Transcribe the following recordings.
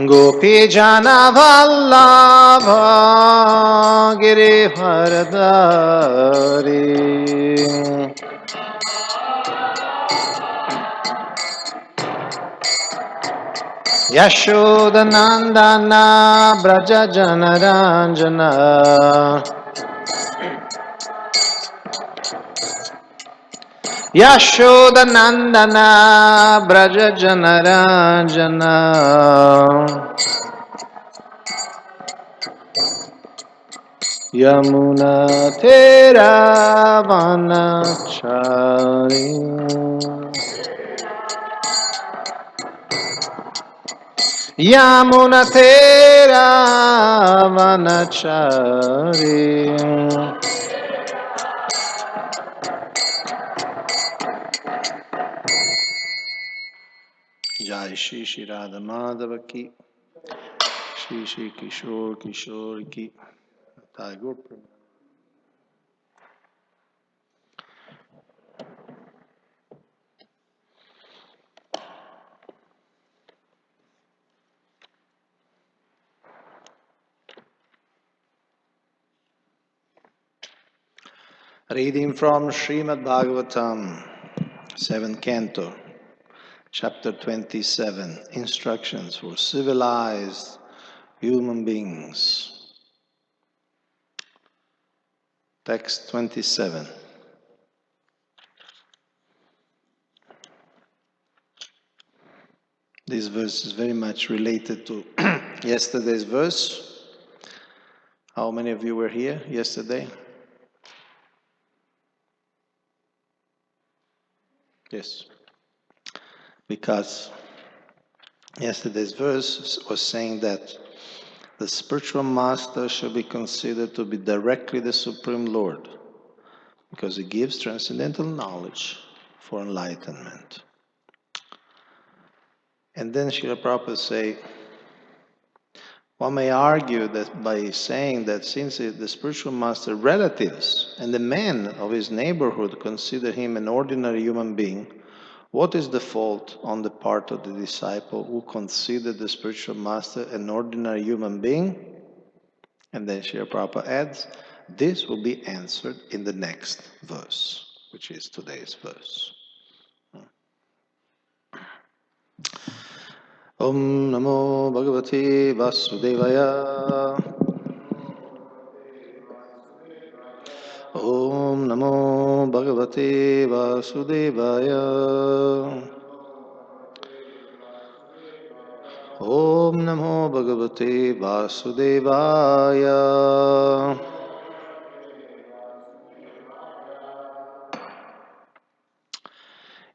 Gopi Jana Vallabha Giri Varadari Yashoda Nandana Braja Janaranjana Yashoda Nandana Braja Janaranjana Yamuna Tera Vanachari Yamuna Tera Vanachari Jai Shri Shri Radha Madhava ki Shri Shri Kishore Kishore ki Thakur Prabhu. Reading from Srimad Bhagavatam 7th Canto, Chapter 27, Instructions for Civilized Human Beings. Text 27. This verse is very much related to yesterday's verse. How many of you were here yesterday? Yes. Because yesterday's verse was saying that the spiritual master should be considered to be directly the Supreme Lord because he gives transcendental knowledge for enlightenment. And then Srila Prabhupada say, one may argue that by saying that since the spiritual master relatives and the men of his neighborhood consider him an ordinary human being, what is the fault on the part of the disciple who considered the spiritual master an ordinary human being? And then Srila Prabhupada adds, this will be answered in the next verse, which is today's verse. Om Namo Bhagavate Vasudevaya. Om Namo Bhagavate Vasudevaya. Om Namo Bhagavate Vasudevaya.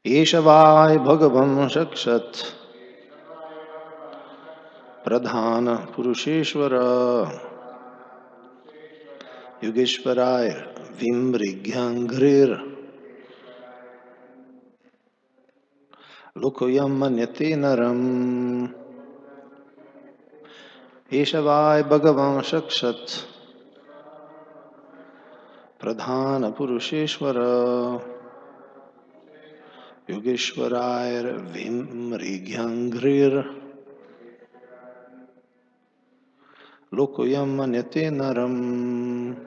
Eshavai Bhagavam Shakshat Pradhana Purusheshwara Yugeshwaraya Vimrigyangrir Lokoyam Manyate Naram Eshavai Bhagavan Shakshat Pradhana Purusheshwara Yogeshwaraya Vimrigyangrir Lokoyam Manyate Naram.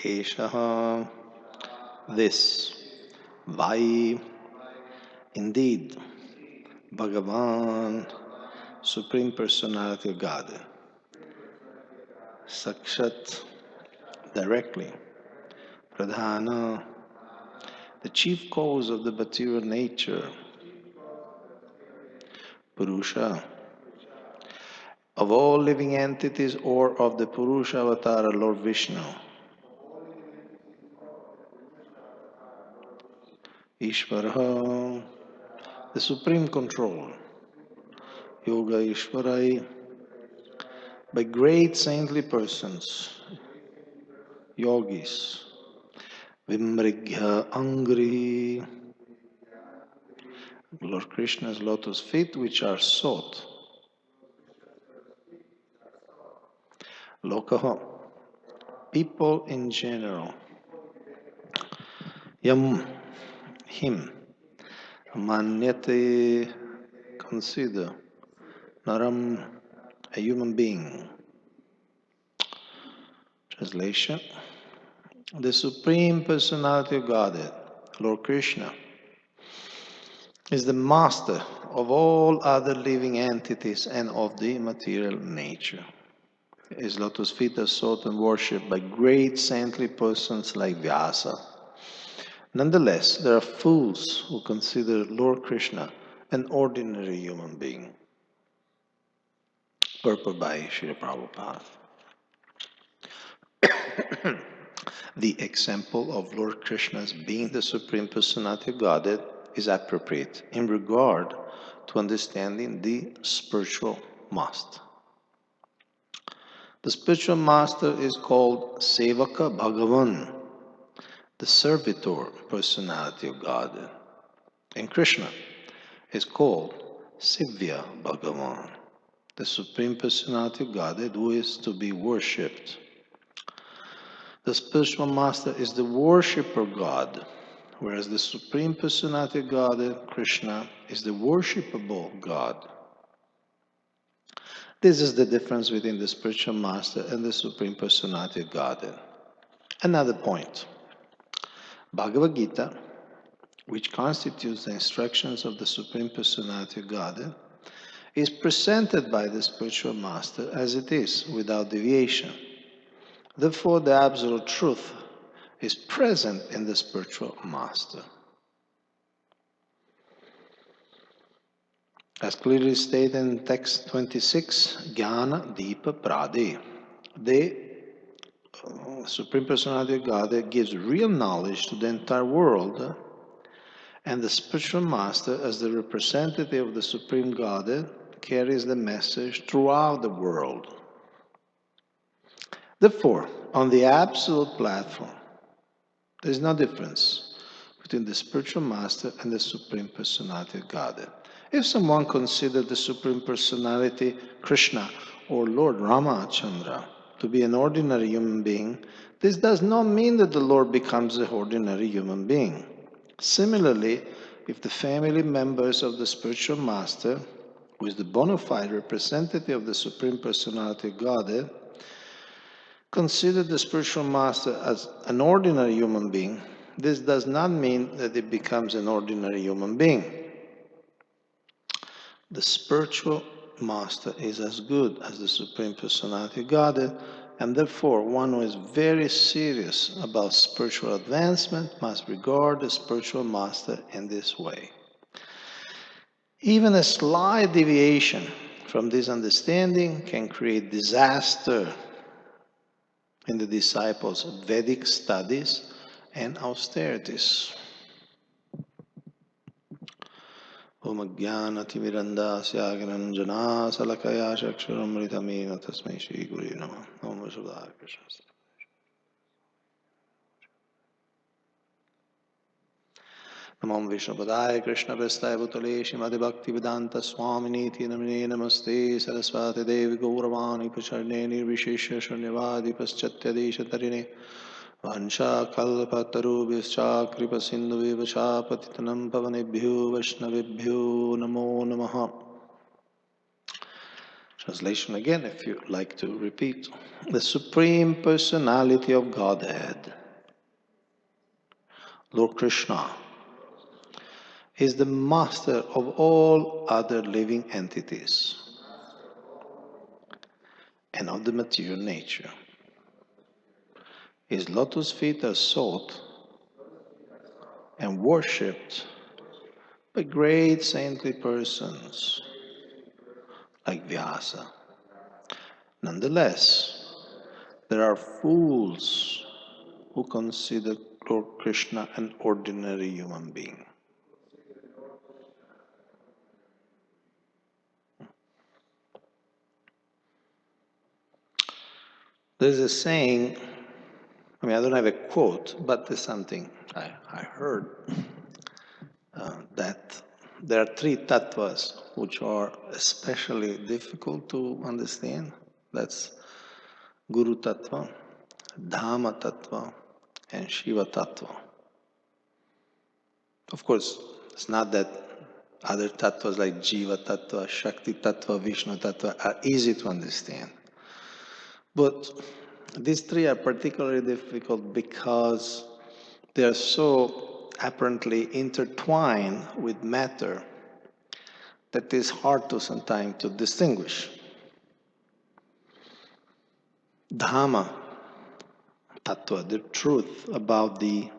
Eshaha, this, Vai, indeed, Bhagavan, Supreme Personality of God, Sakshat, directly, Pradhana, the chief cause of the material nature, Purusha, of all living entities or of the Purusha Avatara, Lord Vishnu, Ishvara, the supreme control, Yoga Ishvarai, by great saintly persons, yogis, Vimrigya Angri, Lord Krishna's lotus feet which are sought, Lokaha, people in general, Yam, him, Manyate, consider, Naram, a human being. Translation, the Supreme Personality of Godhead, Lord Krishna, is the master of all other living entities and of the material nature. His lotus feet are sought and worshipped by great saintly persons like Vyasa. Nonetheless, there are fools who consider Lord Krishna an ordinary human being. Purport by Srila Prabhupada. The example of Lord Krishna's being the Supreme Personality of Godhead is appropriate in regard to understanding the spiritual master. The spiritual master is called Sevaka Bhagavan, the servitor personality of God. And Krishna is called Sivya Bhagavan, the Supreme Personality of Godhead who is to be worshipped. The spiritual master is the worshipper God, whereas the Supreme Personality of Godhead, Krishna, is the worshipable God. This is the difference between the spiritual master and the Supreme Personality of Godhead. Another point. Bhagavad Gita, which constitutes the instructions of the Supreme Personality of Godhead, is presented by the spiritual master as it is, without deviation. Therefore, the absolute truth is present in the spiritual master. As clearly stated in text 26, Jnana Deepa Prade, the Supreme Personality of God gives real knowledge to the entire world, and the spiritual master, as the representative of the Supreme Godhead, carries the message throughout the world. Therefore, on the absolute platform, there is no difference between the spiritual master and the Supreme Personality of Godhead. If someone considered the Supreme Personality, Krishna, or Lord Ramachandra, to be an ordinary human being, this does not mean that the Lord becomes an ordinary human being. Similarly, if the family members of the spiritual master, who is the bona fide representative of the Supreme Personality of Godhead, consider the spiritual master as an ordinary human being, this does not mean that it becomes an ordinary human being. The spiritual master is as good as the Supreme Personality of Godhead, and therefore one who is very serious about spiritual advancement must regard the spiritual master in this way. Even a slight deviation from this understanding can create disaster in the disciples' Vedic studies and austerities. Om Jnana Timirandasya Granjana Salakaya Chakshuramritamena Tasmai Shri Guru Namah. Om Vishwadhara Krishna. Namo Vishnupadaya Krishna Prestaya Bhutale Shrimati Bhaktivedanta Swaminiti Namine Namaste Saraswati Devi Gauravani Pacharne Nirvishesha Shunyavadi Paschatya Tarine Vansha Kalpatarubhischa Kripa Sindhu Vivasha Patitanam Pavanebhyo Vaishnavebhyo Namo Namaha. Translation again, if you like to repeat. The Supreme Personality of Godhead, Lord Krishna, is the master of all other living entities and of the material nature. His lotus feet are sought and worshipped by great saintly persons like Vyasa. Nonetheless, there are fools who consider Lord Krishna an ordinary human being. There's a saying, I don't have a quote, but there's something I heard, that there are three tattvas which are especially difficult to understand. That's Guru Tattva, Dhamma Tattva, and Shiva Tattva. Of course, it's not that other tattvas like Jiva Tattva, Shakti Tattva, Vishnu Tattva are easy to understand. But these three are particularly difficult because they are so apparently intertwined with matter that it is hard to sometimes to distinguish. Dhamma Tattva, the truth about the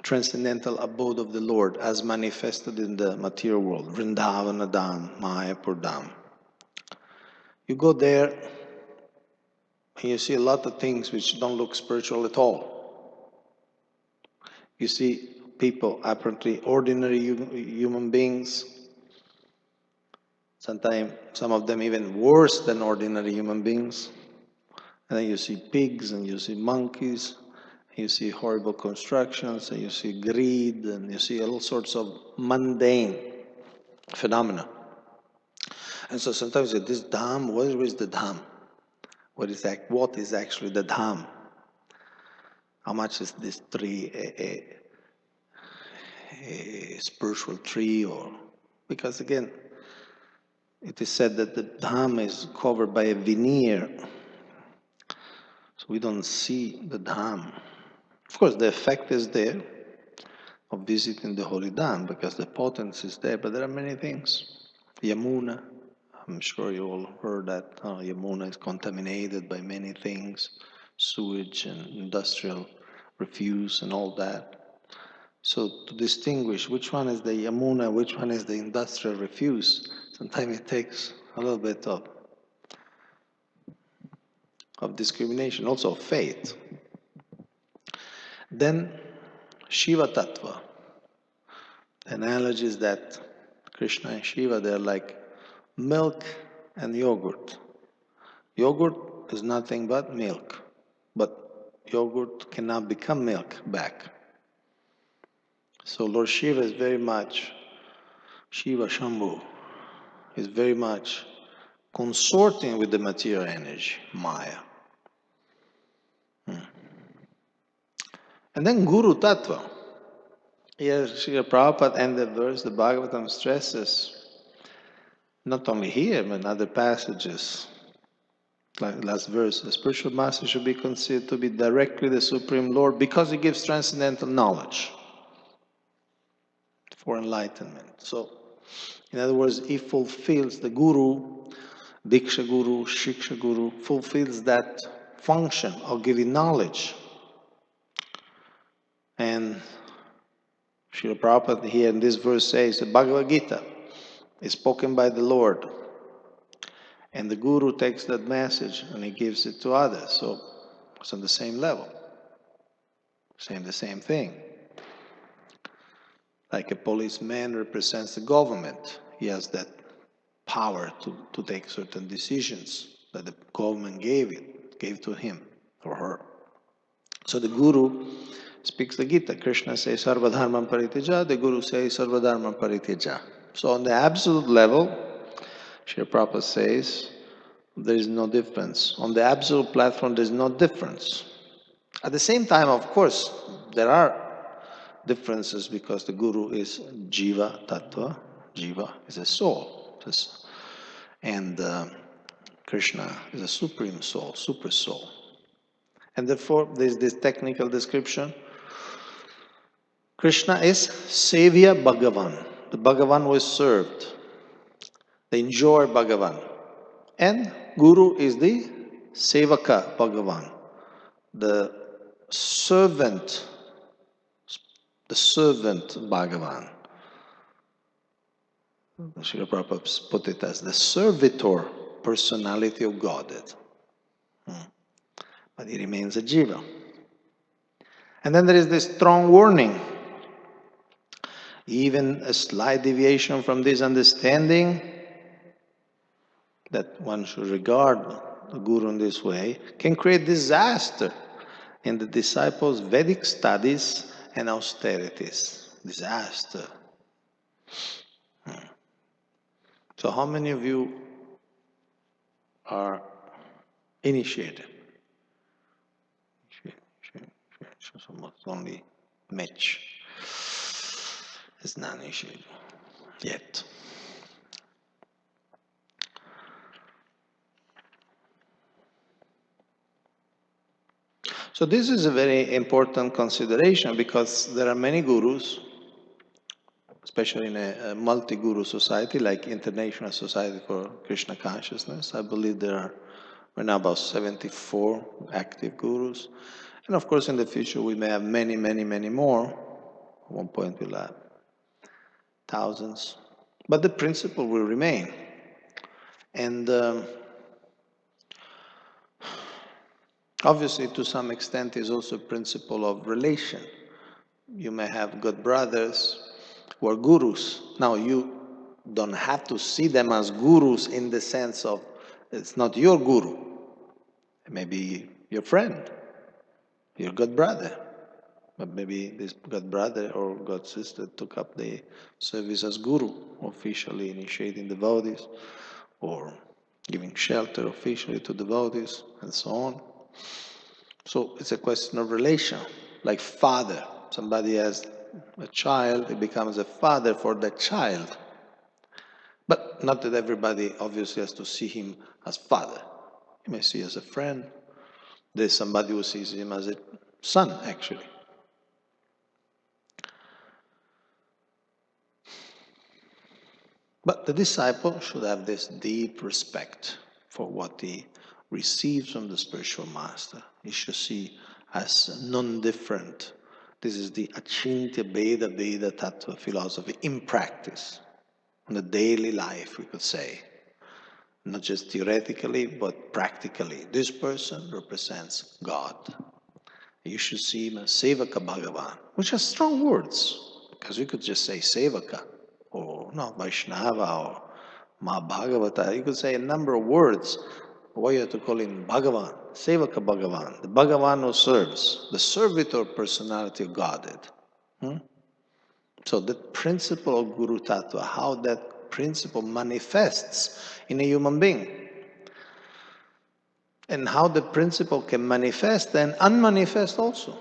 transcendental abode of the Lord as manifested in the material world, Vrindavana Dham, Mayapur Dham. You go there and you see a lot of things which don't look spiritual at all. You see people, apparently ordinary human beings, sometimes some of them even worse than ordinary human beings. And then you see pigs and you see monkeys, and you see horrible constructions, and you see greed, and you see all sorts of mundane phenomena. And so sometimes you say, this dham, where is the dham? What is actually the dham? How much is this tree a spiritual tree? Or because again, it is said that the dham is covered by a veneer, so we don't see the dham. Of course, the effect is there of visiting the holy dham because the potency is there, but there are many things. Yamuna, I'm sure you all heard that Yamuna is contaminated by many things, sewage and industrial refuse and all that. So to distinguish which one is the Yamuna, which one is the industrial refuse, sometimes it takes a little bit of discrimination, also of faith. Then Shiva Tattva. The analogy is that Krishna and Shiva, they're like milk and yogurt. Yogurt is nothing but milk, but yogurt cannot become milk back. So Lord Shiva is very much, Shiva Shambhu, is very much consorting with the material energy, Maya. And then Guru Tattva. Here, Srila Prabhupada ended the verse, the Bhagavatam stresses, not only here, but in other passages, like last verse, the spiritual master should be considered to be directly the Supreme Lord because he gives transcendental knowledge for enlightenment. So, in other words, he fulfills the Guru, Diksha Guru, Shiksha Guru, fulfills that function of giving knowledge. And Srila Prabhupada here in this verse says, the Bhagavad Gita is spoken by the Lord. And the Guru takes that message and he gives it to others. So it's on the same level, saying the same thing. Like a policeman represents the government. He has that power to take certain decisions that the government gave to him or her. So the Guru speaks the Gita. Krishna says, Sarvadharman Parityaja. The Guru says, Sarvadharman Parityaja. So on the absolute level, Srila Prabhupada says, there is no difference. On the absolute platform, there is no difference. At the same time, of course, there are differences because the Guru is Jiva Tattva. Jiva is a soul. And Krishna is a supreme soul, super soul. And therefore, there's this technical description. Krishna is Sevya Bhagavan. The Bhagavan was served. They enjoy Bhagavan. And Guru is the Sevaka Bhagavan, the servant, the servant Bhagavan. Srila Prabhupada put it as the servitor personality of Godhead. But he remains a jiva. And then there is this strong warning. Even a slight deviation from this understanding, that one should regard the Guru in this way, can create disaster in the disciples' Vedic studies and austerities. Disaster. So how many of you are initiated? Only Mitch is not initiated yet. So this is a very important consideration because there are many gurus, especially in a multi-guru society like International Society for Krishna Consciousness. I believe we're now about 74 active gurus. And of course, in the future, we may have many, many, many more. At one point, we'll have thousands. But the principle will remain. And obviously, to some extent, is also a principle of relation. You may have good brothers who are gurus. Now, you don't have to see them as gurus in the sense of it's not your guru. It may be your friend, your good brother. But maybe this god brother or god sister took up the service as guru, officially initiating devotees or giving shelter officially to devotees and so on. So it's a question of relation, like father. Somebody has a child, he becomes a father for that child. But not that everybody obviously has to see him as father. You may see as a friend. There's somebody who sees him as a son, actually. But the disciple should have this deep respect for what he receives from the spiritual master. He should see as non-different. This is the Achintya Veda Veda Tattva philosophy in practice, in the daily life, we could say. Not just theoretically, but practically. This person represents God. You should see him as Sevaka Bhagavan, which are strong words, because we could just say Sevaka, or no, Vaishnava, or Mahabhagavata. You could say a number of words. Why you have to call him Bhagavan? Sevaka Bhagavan, the Bhagavan who serves, the servitor personality of Godhead. So the principle of Guru Tattva, how that principle manifests in a human being, and how the principle can manifest and unmanifest also.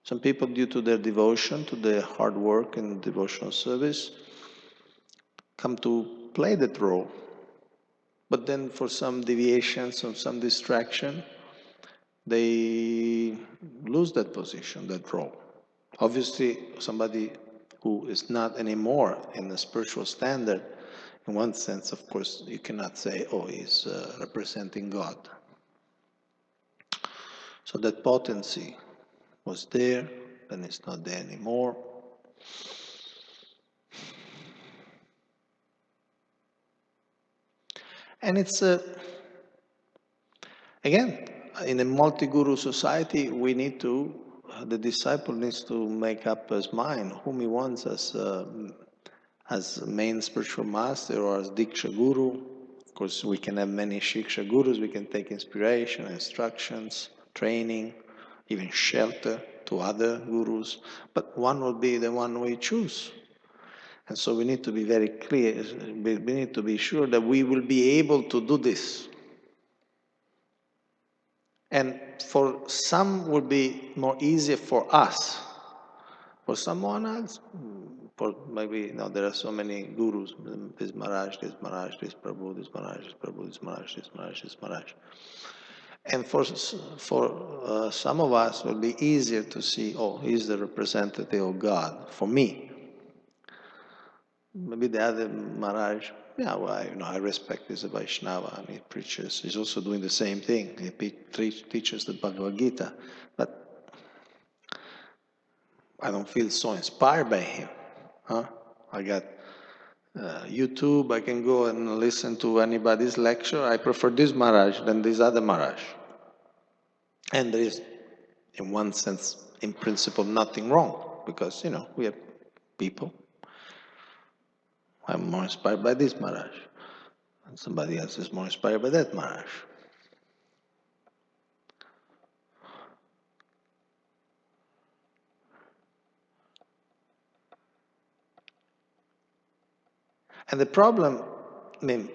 Some people, due to their devotion, to their hard work and devotional service, come to play that role. But then for some deviations or some distraction, they lose that position, that role. Obviously, somebody who is not anymore in the spiritual standard, in one sense, of course, you cannot say, oh, he's representing God. So that potency was there, then it's not there anymore. And it's, again, in a multi-guru society, we need to, the disciple needs to make up his mind whom he wants as main spiritual master or as Diksha Guru. Of course, we can have many Shiksha Gurus, we can take inspiration, instructions, training, even shelter to other gurus, but one will be the one we choose. And so we need to be very clear, we need to be sure that we will be able to do this. And for some will be more easier for us. For someone else, For maybe there are so many gurus. This Maharaj, this Maharaj, this Prabhu, this Maharaj, this Prabhu, this Maharaj, this Maharaj, this Maharaj. And for some of us, it will be easier to see, oh, he's the representative of God. For me, maybe the other Maharaj, yeah, well, I respect he's a Vaishnava and he preaches. He's also doing the same thing. He teaches the Bhagavad Gita, but I don't feel so inspired by him. I got YouTube. I can go and listen to anybody's lecture. I prefer this Maharaj than this other Maharaj. And there is, in one sense, in principle, nothing wrong because we are people. I'm more inspired by this Maharaj, and somebody else is more inspired by that Maharaj. And the problem,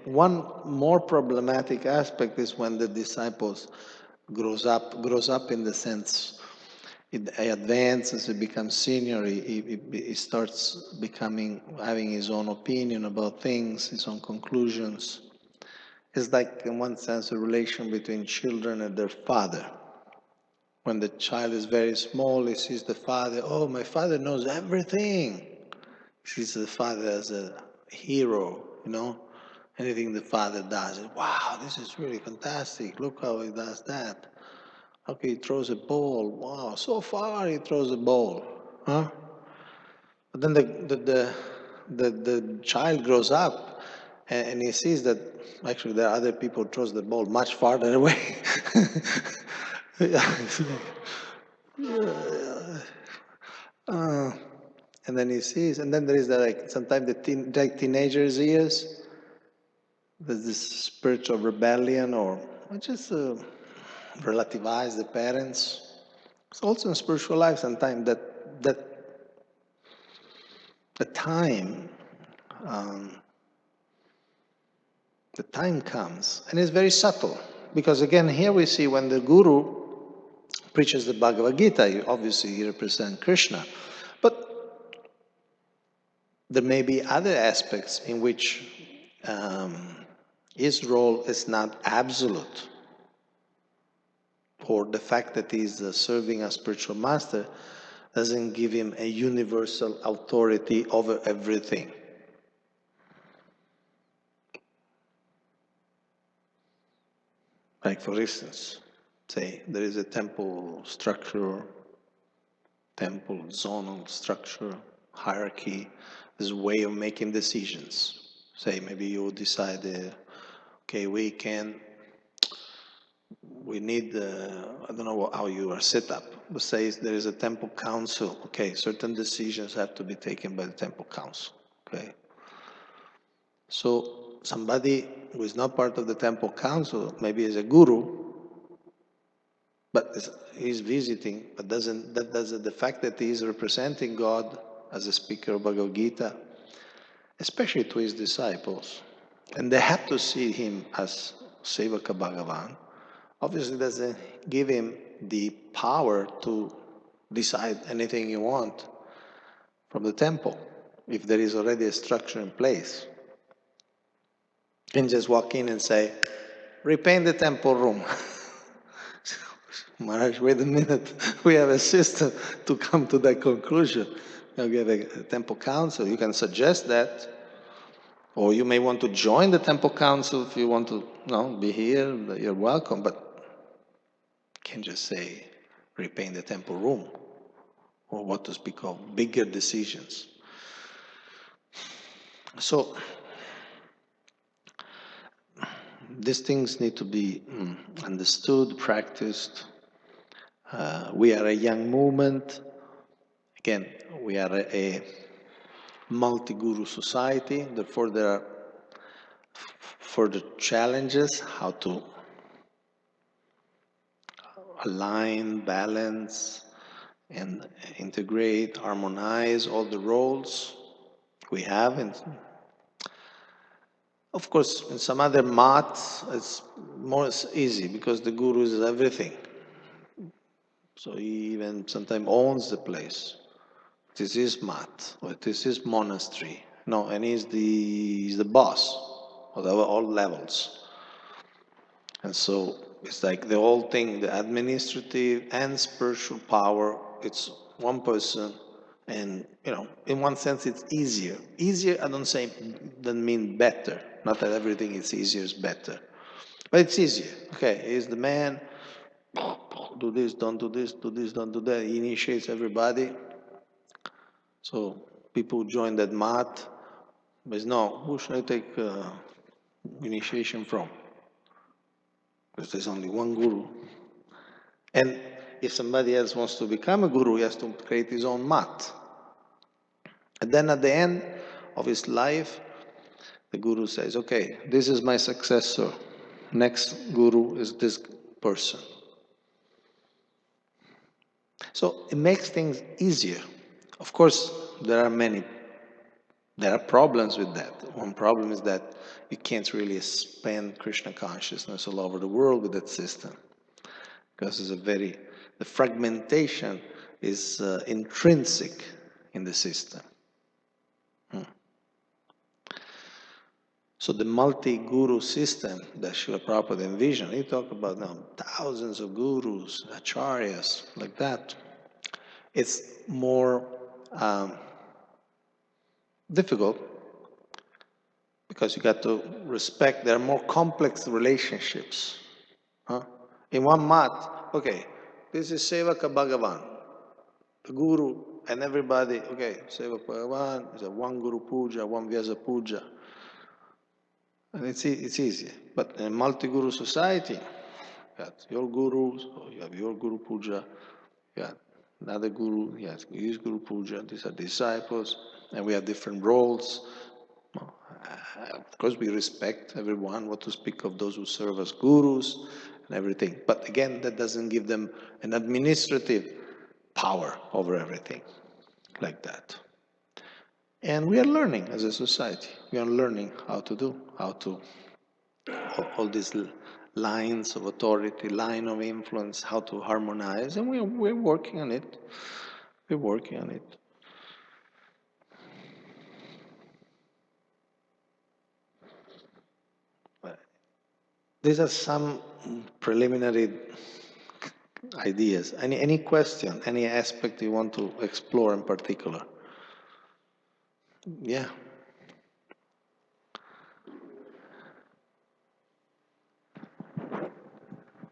one more problematic aspect is when the disciples grows up in the sense it advances, it becomes senior, he starts having his own opinion about things, his own conclusions. It's like, in one sense, a relation between children and their father. When the child is very small, he sees the father, oh, my father knows everything. He sees the father as a hero, Anything the father does, wow, this is really fantastic. Look how he does that. Okay, he throws a ball. Wow, so far he throws a ball. Huh? But then the child grows up and he sees that actually there are other people who throws the ball much farther away. And then he sees, and then there is sometimes the teenagers' years, there's this spiritual rebellion or just relativize the parents. It's also in spiritual life sometimes that the time comes, and it's very subtle. Because again, here we see when the Guru preaches the Bhagavad Gita, obviously he represents Krishna. But there may be other aspects in which his role is not absolute. Or the fact that he's serving a spiritual master doesn't give him a universal authority over everything. Like, for instance, say there is a temple structure, temple zonal structure, hierarchy, this way of making decisions. Say maybe you decide, okay, we need, I don't know how you are set up, but say there is a temple council, okay, certain decisions have to be taken by the temple council, okay. So somebody who is not part of the temple council, maybe is a guru, but he's visiting, but the fact that he is representing God as a speaker of Bhagavad Gita, especially to his disciples, and they have to see him as Sevaka Bhagavan, obviously doesn't give him the power to decide anything you want from the temple, if there is already a structure in place. You can just walk in and say, repaint the temple room. Maharaj, wait a minute, we have a system to come to that conclusion. We have a temple council, you can suggest that, or you may want to join the temple council if you want to be here, you're welcome, but you can't just say, repaint the temple room, or what to speak of, bigger decisions. So, these things need to be understood, practiced. We are a young movement. Again, we are a multi-guru society. Therefore, there are further challenges, how to align, balance, and integrate, harmonize all the roles we have. And of course, in some other maths, it's more easy because the guru is everything. So he even sometimes owns the place. This is mat, or this is monastery. No, and he's the boss of all levels. And so it's like the whole thing, the administrative and spiritual power, it's one person. And, in one sense, it's easier. Easier, I don't say, doesn't mean better. Not that everything is easier is better. But it's easier. Okay, he's the man. Do this, don't do this, do this, don't do that. He initiates everybody. So people join that mat. But no, who should I take initiation from? Because there's only one guru. And if somebody else wants to become a guru, he has to create his own mat. And then at the end of his life, the guru says, okay, this is my successor. Next guru is this person. So it makes things easier. Of course, there are problems with that. One problem is that you can't really expand Krishna consciousness all over the world with that system. Because the fragmentation is intrinsic in the system. So the multi-guru system that Srila Prabhupada envisioned, he talked about now thousands of gurus, acharyas, like that. It's more difficult because you got to respect, there are more complex relationships. In one mat, okay, this is Sevaka Bhagavan, the guru and everybody, okay, Sevaka Bhagavan, is a one guru puja, one Vyasa puja. And it's easy. But in a multi-guru society, you got your gurus, or you have your guru puja, you got another guru, he has his guru puja, these are disciples, and we have different roles. Of course, we respect everyone, what to speak of those who serve as gurus and everything. But again, that doesn't give them an administrative power over everything like that. And we are learning as a society. We are learning how to all these lines of authority, line of influence, how to harmonize, and we're working on it. We're working on it. These are some preliminary ideas. Any question, any aspect you want to explore in particular? Yeah.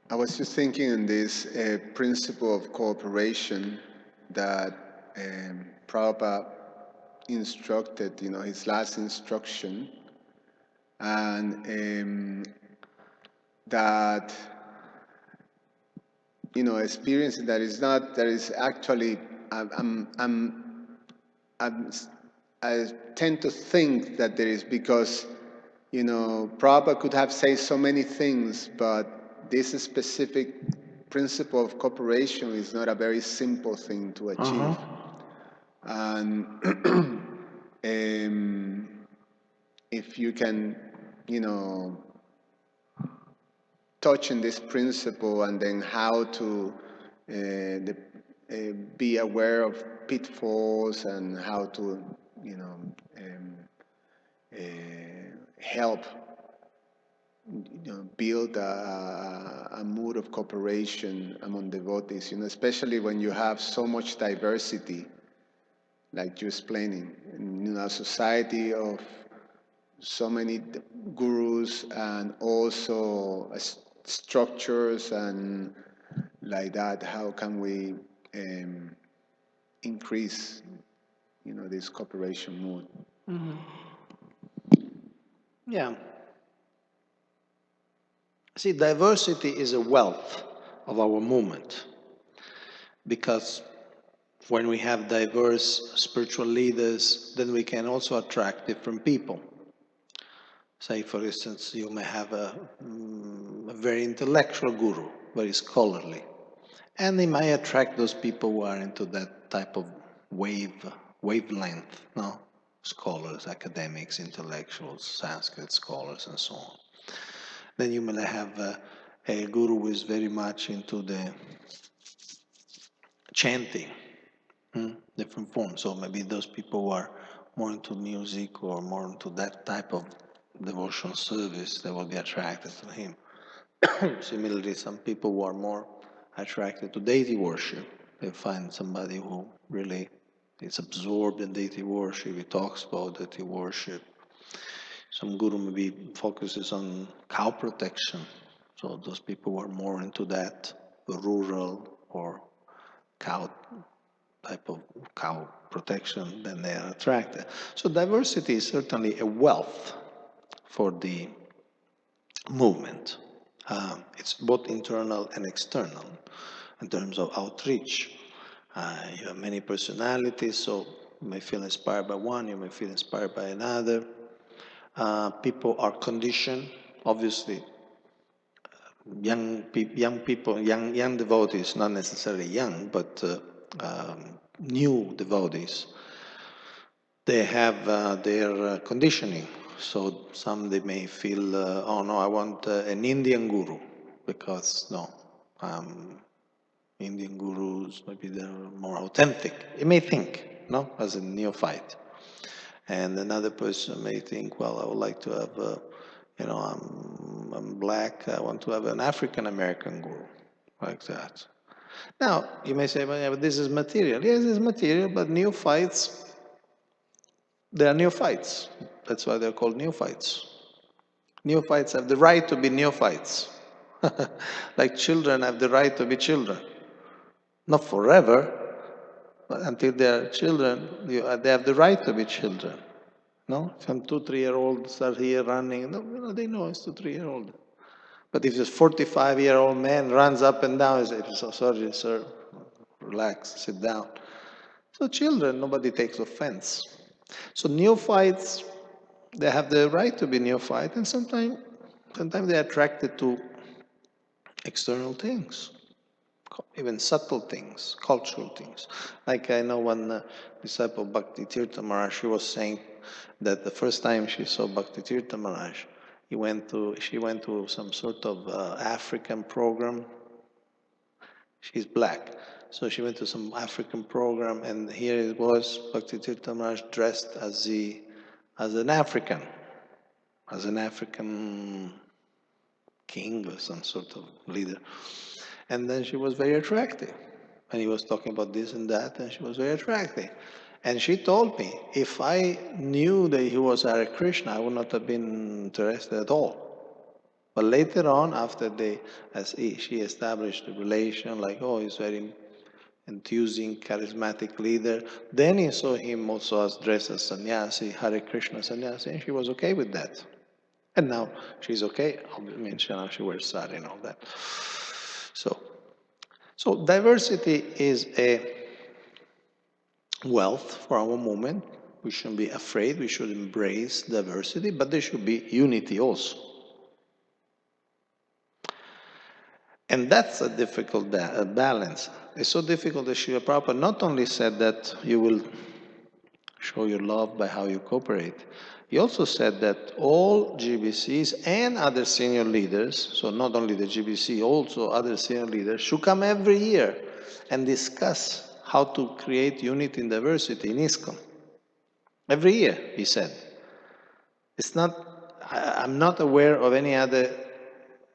I was just thinking in this principle of cooperation that Prabhupada instructed, his last instruction, and that, experience that is actually, I tend to think that there is because, Prabhupada could have said so many things, but this specific principle of cooperation is not a very simple thing to achieve. And if you can, touch on this principle and then how to be aware of pitfalls and how to, help build a mood of cooperation among devotees, especially when you have so much diversity, like you're explaining, in a society of so many gurus and also structures and like that. How can we increase, this cooperation mood? Mm-hmm. Yeah. See, diversity is a wealth of our movement because when we have diverse spiritual leaders, then we can also attract different people. Say, for instance, you may have a very intellectual guru, very scholarly, and they may attract those people who are into that type of wavelength, no? Scholars, academics, intellectuals, Sanskrit scholars, and so on. Then you may have a guru who is very much into the chanting. different forms. So maybe those people who are more into music or more into that type of devotional service, they will be attracted to him. Similarly, some people who are more attracted to deity worship, they find somebody who really is absorbed in deity worship, he talks about deity worship. Some guru maybe focuses on cow protection, so those people who are more into that, rural or cow type of cow protection, then they are attracted. So diversity is certainly a wealth for the movement. It's both internal and external in terms of outreach. You have many personalities, so you may feel inspired by one, you may feel inspired by another. People are conditioned, obviously. Young people, young devotees, not necessarily young, but new devotees, they have their conditioning. So some they may feel, oh no, I want an Indian guru, because no, Indian gurus maybe they're more authentic. You may think, no, as a neophyte. And another person may think, well, I would like to have, I'm black, I want to have an African American guru, like that. Now, you may say, well, yeah, but this is material. Yes, it's material, but neophytes, they are neophytes. That's why they're called neophytes. Neophytes have the right to be neophytes. Like children have the right to be children. Not forever, but until they are children, they have the right to be children. No? Some 2, 3-year-olds are here running. No, they know it's 2, 3-year-old. But if this 45-year-old man runs up and down, he says, so sorry, sir, relax, sit down. So children, nobody takes offense. So neophytes, they have the right to be neophyte, and sometimes they're attracted to external things, even subtle things, cultural things. Like I know one disciple, Bhakti Tirtha Maharaj, she was saying that the first time she saw Bhakti Tirtha Maharaj, she went to some sort of African program. She's black. So she went to some African program, and here it was, Bhakti Tirtha Maharaj dressed as an African, king or some sort of leader. And then she was very attractive. And he was talking about this and that, and she was very attractive. And she told me, if I knew that he was Hare Krishna, I would not have been interested at all. But later on, after she established a relation, like, oh, he's very enthusing, charismatic leader, then he saw him also as dressed as sannyasi, Hare Krishna sannyasi, and she was okay with that. And now she's okay. I mean, she wears sari and all that. So diversity is a wealth for our movement. We shouldn't be afraid. We should embrace diversity, but there should be unity also. And that's a difficult balance. It's so difficult that Srila Prabhupada not only said that you will show your love by how you cooperate, he also said that all GBCs and other senior leaders, so not only the GBC, also other senior leaders, should come every year and discuss how to create unity and diversity in ISKCON. Every year, he said. I'm not aware of any other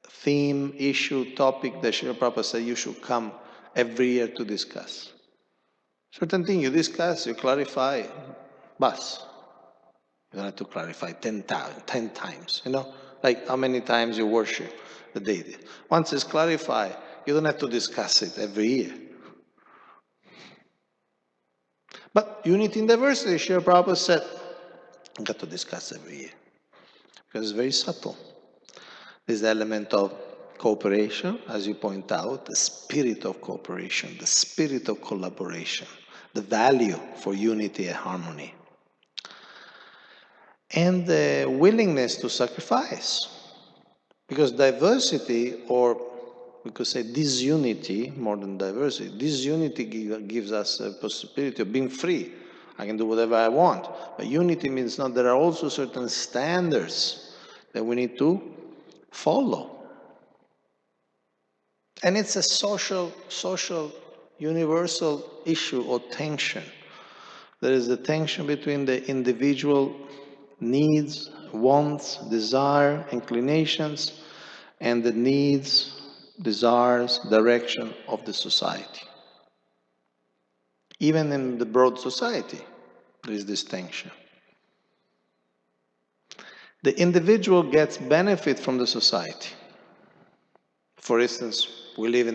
theme, issue, topic that Srila Prabhupada said you should come every year to discuss. Certain thing you discuss, you clarify, bas. You don't have to clarify 10 times, like how many times you worship the deity. Once it's clarified, you don't have to discuss it every year. But unity in diversity, Srila Prabhupada said, you got to discuss every year. Because it's very subtle. This element of cooperation, as you point out, the spirit of cooperation, the spirit of collaboration, the value for unity and harmony, and the willingness to sacrifice. Because diversity, or we could say disunity more than diversity, disunity gives us a possibility of being free. I can do whatever I want. But unity means not, there are also certain standards that we need to follow. And it's a social, universal issue or tension. There is the tension between the individual needs, wants, desire, inclinations, and the needs, desires, direction of the society. Even in the broad society, there is this tension. The individual gets benefit from the society. For instance, you live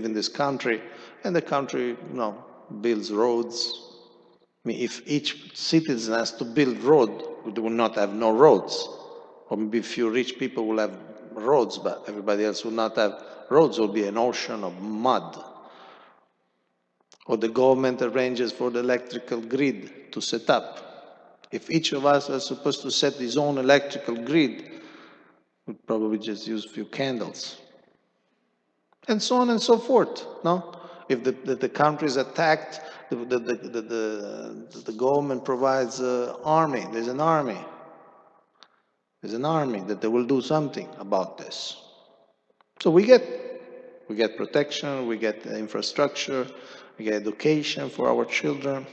in this country, and the country, builds roads. I mean, if each citizen has to build road, we will not have no roads. Or maybe a few rich people will have roads, but everybody else will not have roads. Will be an ocean of mud. Or the government arranges for the electrical grid to set up. If each of us was supposed to set his own electrical grid, we'd probably just use a few candles. And so on and so forth, no? If the country is attacked, the government provides an army. There's an army. There's an army that they will do something about this. So we get protection, we get infrastructure, we get education for our children.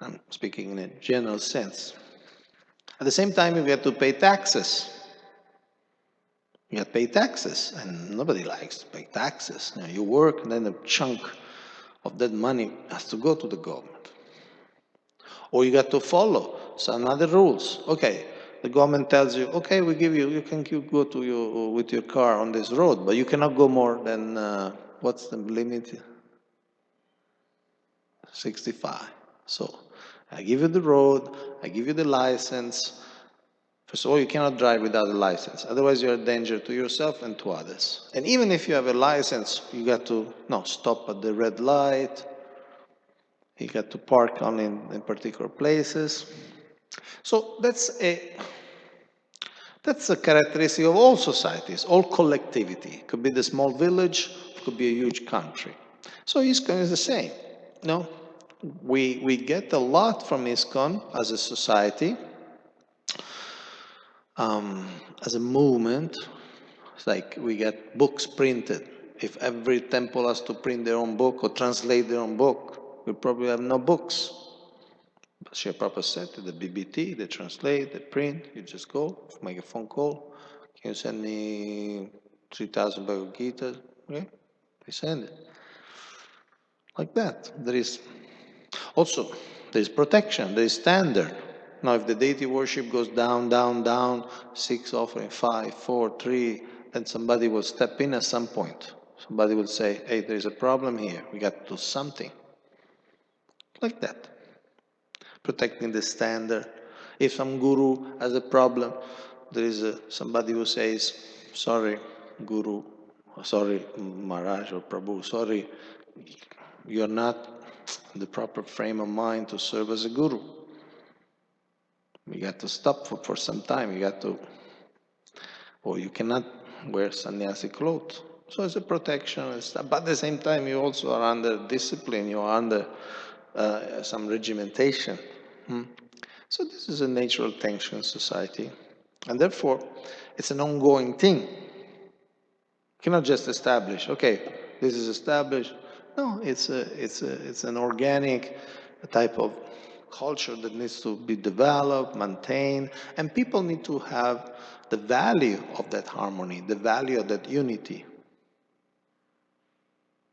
I'm speaking in a general sense. At the same time, we have to pay taxes. You have to pay taxes, and nobody likes to pay taxes. You work, and then a chunk of that money has to go to the government. Or you got to follow some other rules. Okay, the government tells you, okay, we give you can go with your car on this road, but you cannot go more than, what's the limit? 65. So I give you the road, I give you the license. First of all, you cannot drive without a license. Otherwise, you're a danger to yourself and to others. And even if you have a license, you got to stop at the red light. You got to park only in particular places. So that's a characteristic of all societies, all collectivity. It could be the small village, it could be a huge country. So ISKCON is the same. We get a lot from ISKCON as a society, as a movement. It's like we get books printed. If every temple has to print their own book or translate their own book, we probably have no books. But Srila Prabhupada said to the BBT, they translate, they print, you just go, make a phone call. Can you send me 3,000 Bhagavad Gita? Okay, they send it. Like that. There is protection, there is standard. Now, if the deity worship goes down, down, down, 6 offering, 5, 4, 3, then somebody will step in at some point. Somebody will say, hey, there is a problem here. We got to do something. Like that. Protecting the standard. If some guru has a problem, there is somebody who says, sorry, Guru, sorry, Maharaj or Prabhu, sorry, you're not in the proper frame of mind to serve as a guru. You got to stop for some time. You got to, or you cannot wear sannyasi clothes. So it's a protection, but at the same time, you also are under discipline. You are under some regimentation. So this is a natural tension in society, and therefore, it's an ongoing thing. You cannot just establish. Okay, this is established. No, it's an organic type of culture that needs to be developed, maintained, and people need to have the value of that harmony, the value of that unity.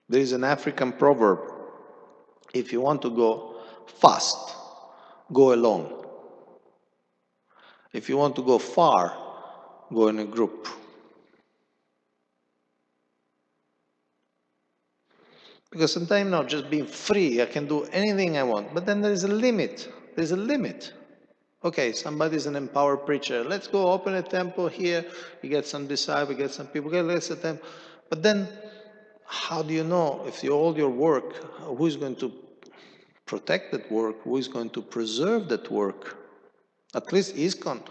There is an African proverb: if you want to go fast, go alone. If you want to go far, go in a group. Because sometimes, just being free, I can do anything I want. But then there is a limit. There's a limit. Okay, somebody's an empowered preacher. Let's go open a temple here. You get some disciples, you get some people. Okay, let's a temple. But then, how do you know if all your work, who is going to protect that work? Who is going to preserve that work? At least ISKCON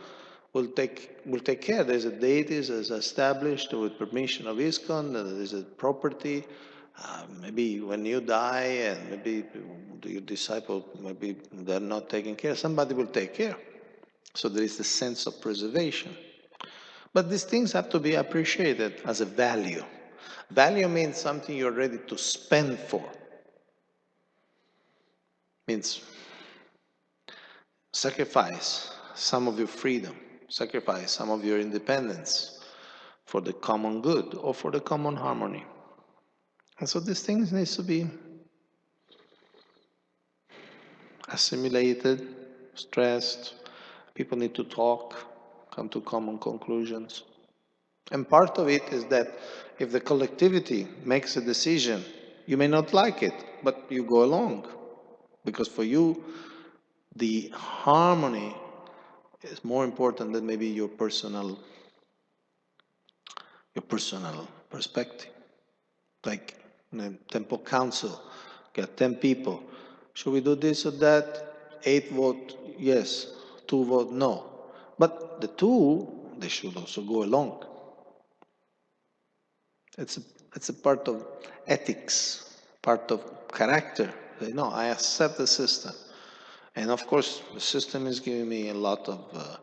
will take care. There's a deity that's established with permission of ISKCON. There's a property. Maybe when you die and maybe your disciple, maybe they're not taking care, somebody will take care. So there is the sense of preservation. But these things have to be appreciated as a value. Value means something you're ready to spend for. Means sacrifice some of your freedom, sacrifice some of your independence for the common good or for the common harmony. And so these things need to be assimilated, stressed. People need to talk, come to common conclusions. And part of it is that if the collectivity makes a decision, you may not like it, but you go along. Because for you, the harmony is more important than maybe your personal perspective. Like in a temple council, get 10 people. Should we do this or that? 8 vote yes, 2 vote no. But the 2, they should also go along. It's a part of ethics, part of character. No, I accept the system. And of course, the system is giving me a lot of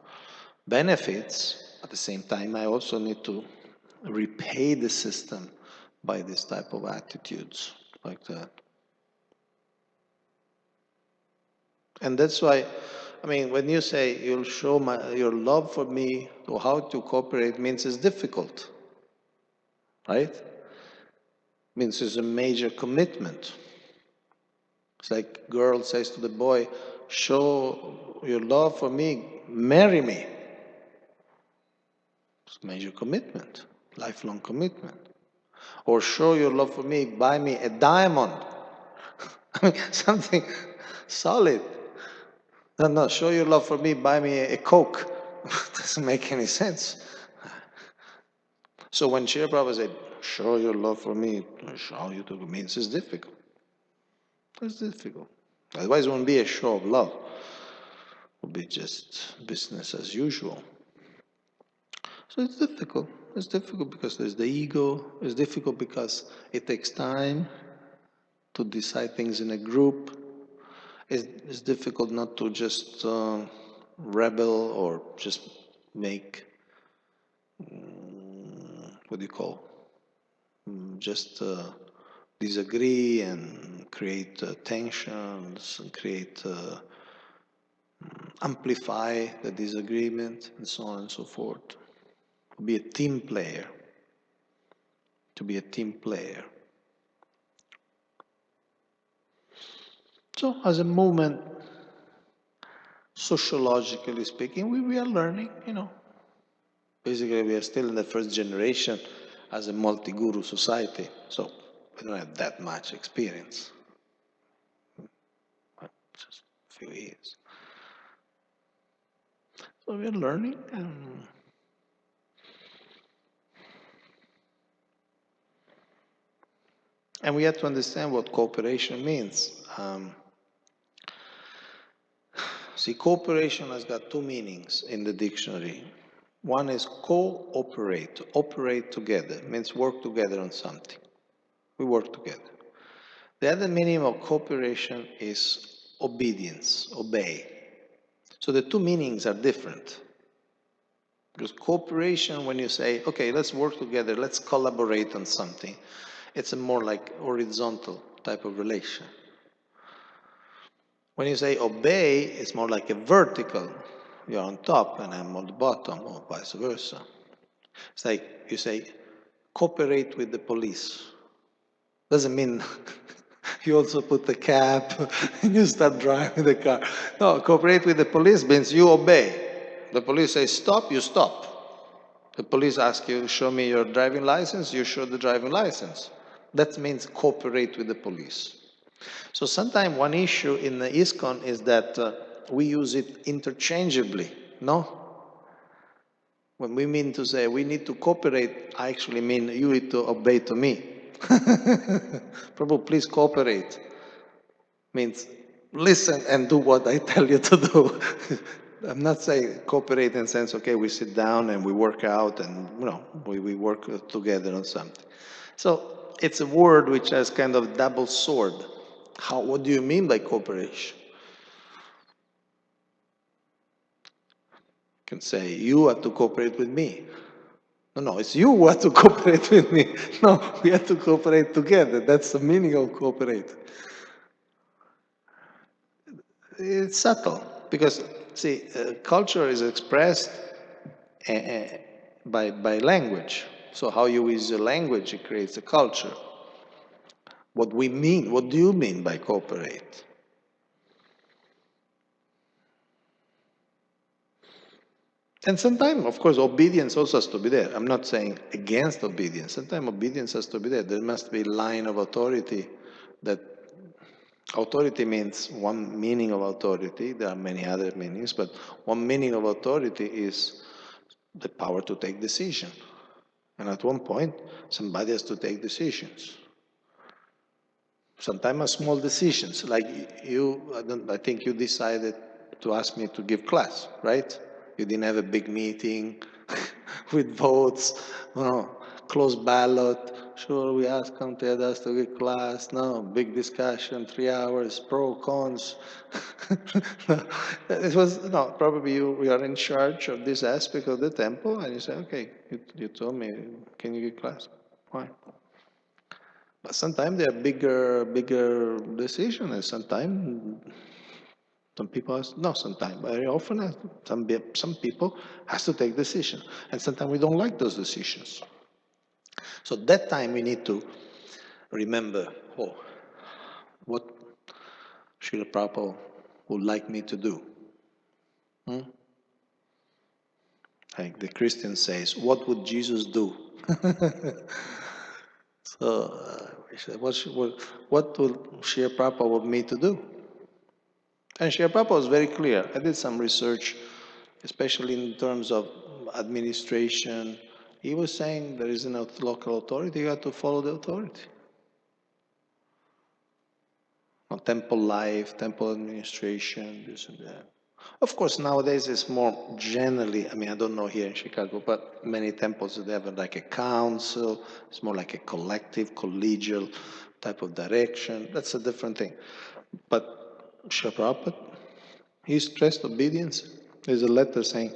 benefits. At the same time, I also need to repay the system by this type of attitudes like that. And that's why, I mean, when you say you'll show your love for me or how to cooperate means it's difficult, right? Means it's a major commitment. It's like girl says to the boy, show your love for me, marry me. It's a major commitment, lifelong commitment. Or show your love for me, buy me a diamond. I mean, something solid. No, show your love for me, buy me a Coke. Doesn't make any sense. So when Srila Prabhupada said, show your love for me, how you do it means it's difficult. It's difficult. Otherwise it won't be a show of love. It will be just business as usual. So it's difficult. It's difficult because there's the ego. It's difficult because it takes time to decide things in a group. It's difficult not to just rebel or just make, what do you call, just disagree and create tensions and create, amplify the disagreement and so on and so forth. To be a team player. To be a team player. So as a movement, sociologically speaking, we are learning, Basically, we are still in the first generation as a multi-guru society, so we don't have that much experience. Just a few years. So we are learning, and we have to understand what cooperation means. See, cooperation has got two meanings in the dictionary. One is cooperate, to operate together, means work together on something. We work together. The other meaning of cooperation is obedience, obey. So the two meanings are different. Because cooperation, when you say, okay, let's work together, let's collaborate on something, it's a more like horizontal type of relation. When you say obey, it's more like a vertical. You're on top and I'm on the bottom, or vice versa. It's like you say, cooperate with the police. Doesn't mean you also put the cap and you start driving the car. No, cooperate with the police means you obey. The police says stop, you stop. The police ask you, show me your driving license, you show the driving license. That means cooperate with the police. So sometimes one issue in the ISKCON is that we use it interchangeably, no? When we mean to say we need to cooperate, I actually mean you need to obey to me. Prabhu, please cooperate. Means listen and do what I tell you to do. I'm not saying cooperate in the sense, okay, we sit down and we work out and we work together on something. So it's a word which has kind of double sword. What do you mean by cooperation? You can say, you have to cooperate with me. No, it's you who have to cooperate with me. No, we have to cooperate together. That's the meaning of cooperate. It's subtle because, see, culture is expressed by language. So how you use your language, it creates a culture. What we mean, what do you mean by cooperate? And sometimes, of course, obedience also has to be there. I'm not saying against obedience. Sometimes obedience has to be there. There must be a line of authority that authority means one meaning of authority. There are many other meanings, but one meaning of authority is the power to take decision. And at one point, somebody has to take decisions. Sometimes small decisions, like you, I think you decided to ask me to give class, right? You didn't have a big meeting with votes, close ballot. Sure, we ask us to give class. No, big discussion, 3 hours, pro, cons. It was, no, probably you are in charge of this aspect of the temple, and you say, okay, you told me, can you give class? Why? But sometimes they are bigger decisions, and sometimes some people not sometimes, very often some people has to take decisions, and sometimes we don't like those decisions. So that time we need to remember, what Srila Prabhupada would like me to do. Like the Christian says, what would Jesus do? So we said, what would Srila Prabhupada want me to do? And Srila Prabhupada was very clear. I did some research, especially in terms of administration. He was saying there is a local authority, you have to follow the authority. Temple life, temple administration, this and that. Of course, nowadays it's more generally, I mean, I don't know here in Chicago, but many temples, they have like a council. It's more like a collective, collegial type of direction. That's a different thing. But Srila Prabhupada, he stressed obedience. There's a letter saying,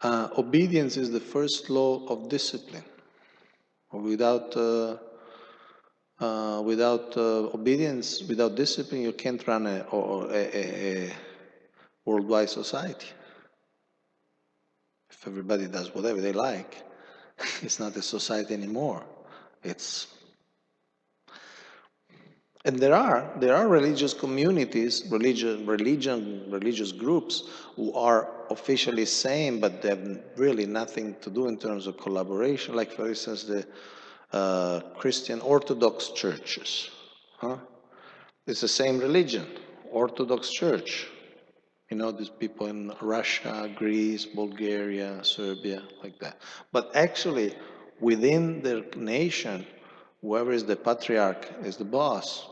obedience is the first law of discipline. Without obedience, without discipline, you can't run a worldwide society. If everybody does whatever they like, it's not a society anymore. And there are religious communities, religious groups who are officially same, but they have really nothing to do in terms of collaboration. Like, for instance, the Christian Orthodox churches. It's the same religion, Orthodox Church. You know, these people in Russia, Greece, Bulgaria, Serbia, like that. But actually, within their nation, whoever is the patriarch is the boss.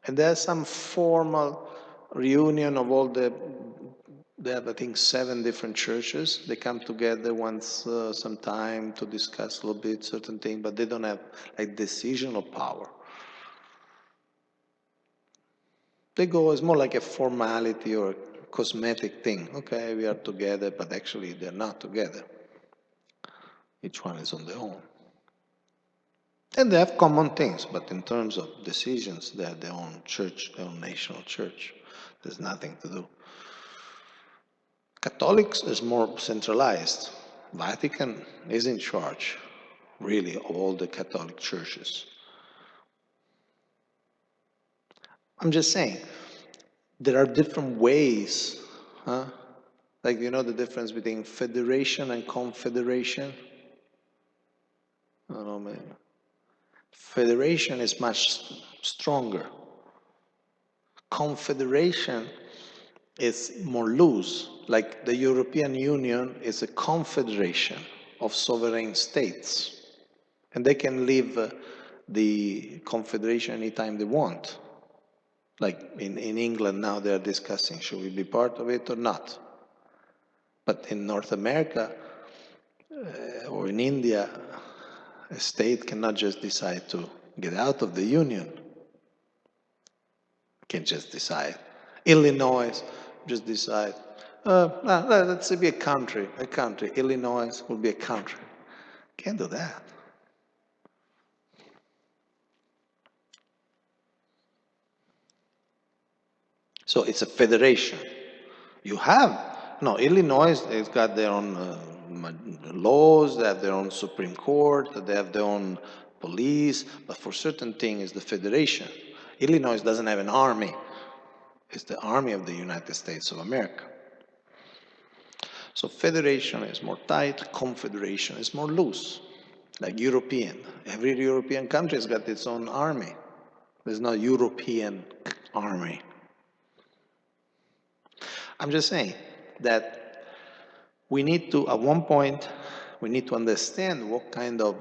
And there's some formal reunion of all they have, I think, 7 different churches. They come together once some time to discuss a little bit certain things, but they don't have like decisional power. They go as more like a formality or a cosmetic thing. Okay, we are together, but actually they're not together. Each one is on their own. And they have common things, but in terms of decisions, they have their own church, their own national church. There's nothing to do. Catholics is more centralized. Vatican is in charge, really, of all the Catholic churches. I'm just saying, there are different ways, like, you know the difference between federation and confederation? I don't know, maybe. Federation is much stronger. Confederation is more loose. Like the European Union is a confederation of sovereign states. And they can leave the confederation anytime they want. Like in England now they're discussing, should we be part of it or not? But in North America or in India, a state cannot just decide to get out of the union. Can't just decide. Illinois just decide, let's be a country. Illinois will be a country. Can't do that. So it's a federation. You have, no, Illinois has got their own laws, they have their own Supreme Court, they have their own police, but for certain things, it's the federation. Illinois doesn't have an army. It's the army of the United States of America. So federation is more tight, confederation is more loose, like European. Every European country has got its own army. There's no European army. I'm just saying that we need to, at one point, we need to understand what kind of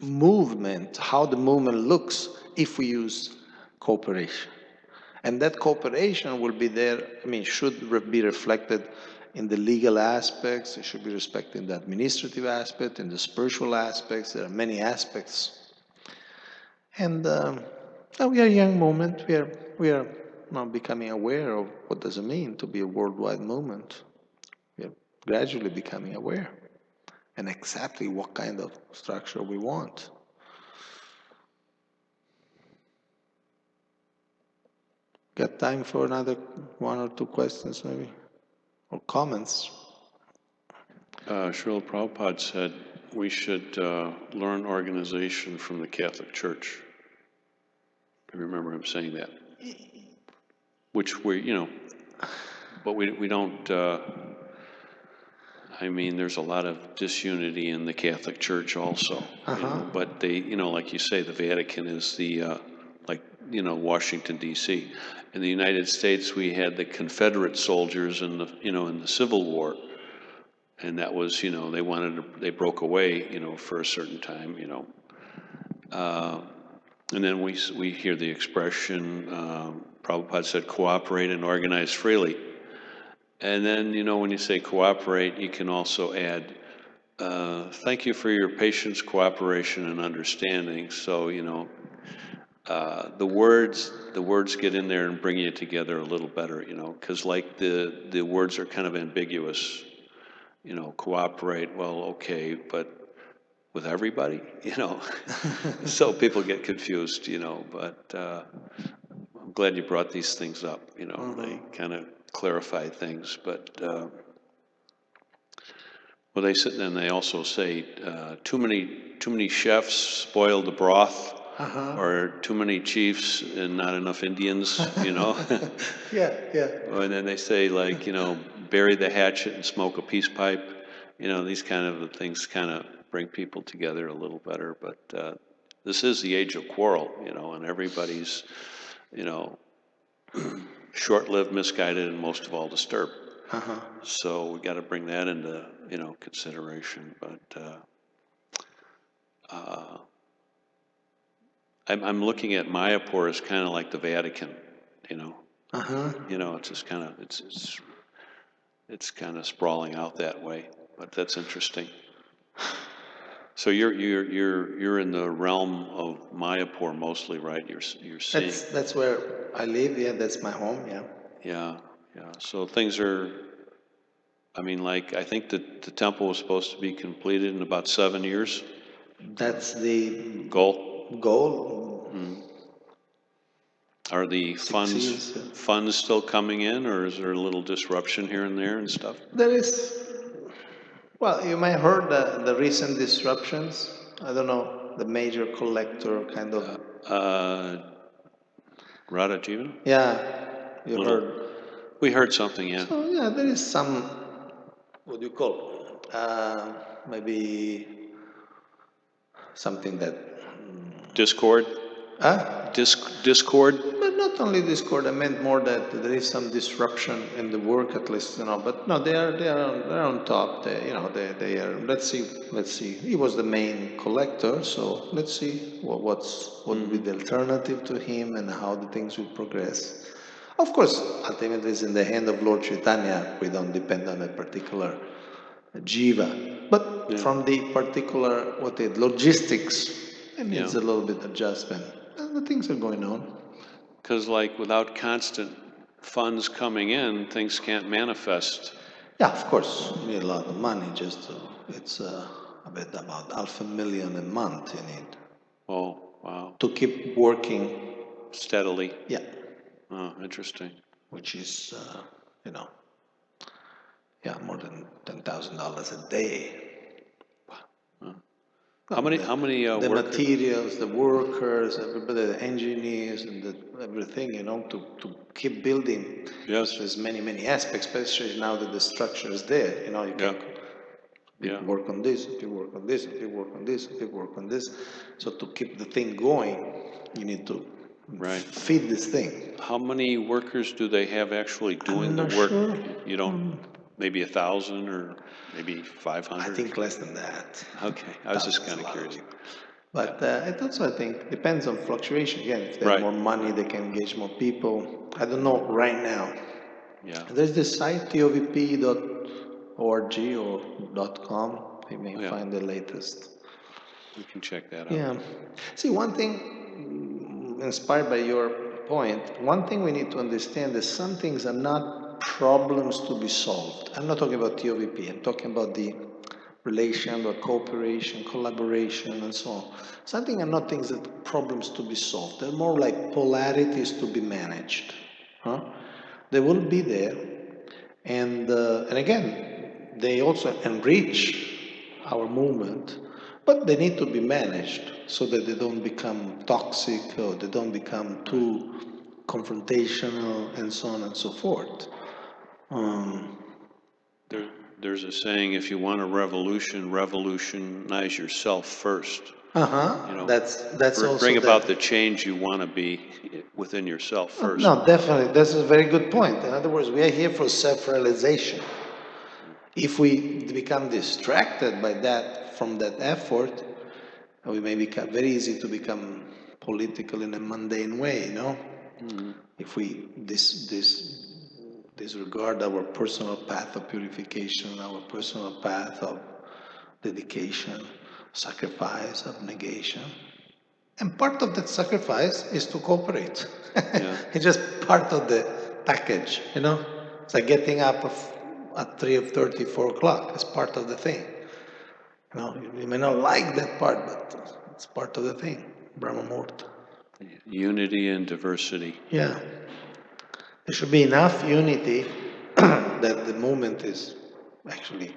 movement, how the movement looks if we use cooperation. And that cooperation will be there, I mean, should be reflected in the legal aspects, it should be respected in the administrative aspect, in the spiritual aspects. There are many aspects. And now we are a young movement. We are now becoming aware of what does it mean to be a worldwide movement. We are gradually becoming aware and exactly what kind of structure we want. Got time for another one or two questions, maybe, or comments? Srila Prabhupada said we should learn organization from the Catholic Church. I remember him saying that. Which but we don't, I mean, there's a lot of disunity in the Catholic Church also. But they, like you say, the Vatican is the, Washington, D.C. In the United States, we had the Confederate soldiers in the Civil War. And that was, they broke away, for a certain time, and then we hear the expression, Prabhupada said, cooperate and organize freely. And then, when you say cooperate, you can also add, thank you for your patience, cooperation, and understanding. So, the words get in there and bring you together a little better, because like the words are kind of ambiguous. Cooperate, well, okay, but with everybody, so people get confused, but I'm glad you brought these things up, they kind of clarify things, but well, they also say too many chefs spoil the broth, or too many chiefs and not enough Indians, Yeah. And then they say, like, bury the hatchet and smoke a peace pipe. These kind of things kind of bring people together a little better. But this is the age of quarrel, and everybody's, short-lived, misguided, and most of all disturbed. So we got to bring that into, consideration. But I'm looking at Mayapur as kind of like the Vatican, It's just kind of it's kind of sprawling out that way, but that's interesting. So you're in the realm of Mayapur mostly, right? You're seeing. That's where I live. Yeah, that's my home. Yeah. Yeah. So things are. I mean, like, I think that the temple was supposed to be completed in about 7 years. That's the goal. Are the funds still coming in, or is there a little disruption here and there and stuff? There is. Well, you may have heard the recent disruptions. I don't know, the major collector kind of. Radha Jivan? Yeah, you heard. We heard something, yeah. So yeah, there is some. What do you call? Maybe something that. Discord. Discord. But not only discord. I meant more that there is some disruption in the work, at least, But no, they're on top. They are. Let's see. He was the main collector, so let's see what would be the alternative to him and how the things will progress. Of course, ultimately, it's in the hand of Lord Chaitanya. We don't depend on a particular jiva, but from the particular logistics, it needs a little bit adjustment. The things are going on. Because, like, without constant funds coming in, things can't manifest. Yeah, of course, you need a lot of money. It's a bit about $500,000 a month you need. Oh, wow. To keep working steadily. Yeah. Oh, interesting. which is, more than $10,000 a day. How many The workers? materials, the workers, everybody, the engineers, and everything, to keep building. Yes. There's many aspects, especially now that the structure is there. You can Yeah. work on this, if you work on this, if you work on this, if you work on this. So to keep the thing going, you need to Right. feed this thing. How many workers do they have actually doing the not work? sure. You don't, maybe 1,000 or maybe I 500? think less than that. Okay, I was just Thousands, kind a of lot curious. people. But it also, I think, depends on fluctuation. Again, if they have Right. more money, they can engage more people. I don't know right now. Yeah. There's this site, tovp.org or .com. You may Yeah. find the latest. We can check that out. Yeah. See, one thing, inspired by your point, one thing we need to understand is some things are not problems to be solved. I'm not talking about TOVP, I'm talking about the relation or cooperation, collaboration, and so on. Some things are not things that problems to be solved. They're more like polarities to be managed. Huh? They will be there, and again, they also enrich our movement, but they need to be managed so that they don't become toxic or they don't become too confrontational and so on and so forth. There's a saying, if you want a revolution, revolutionize yourself first. That's also Bring there. about the change you want to be within yourself first. No, definitely. That's a very good point. In other words, we are here for self-realization. If we become distracted by that, from that effort, we may become very easy to become political in a mundane way, If we disregard our personal path of purification, our personal path of dedication, sacrifice, abnegation. And part of that sacrifice is to cooperate. It's just part of the package, It's like getting up at 3:30, 4 o'clock. It's part of the thing. You may not like that part, but it's part of the thing. Brahma Murta. Unity and diversity. Yeah. There should be enough unity that the movement is actually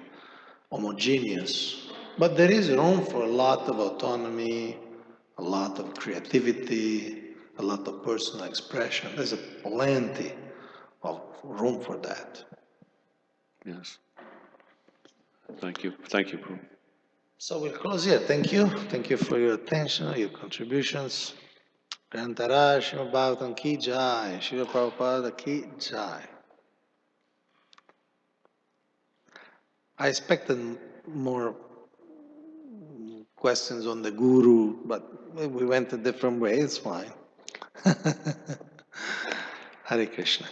homogeneous. But there is room for a lot of autonomy, a lot of creativity, a lot of personal expression. There's plenty of room for that. Yes. Thank you. Thank you, Prabhu. So we'll close here. Thank you. Thank you for your attention, your contributions. Grantara, Srimad Bhagavatam ki jai, Srila Prabhupada ki jai. I expected more questions on the guru, but we went a different way. It's fine. Hare Krishna.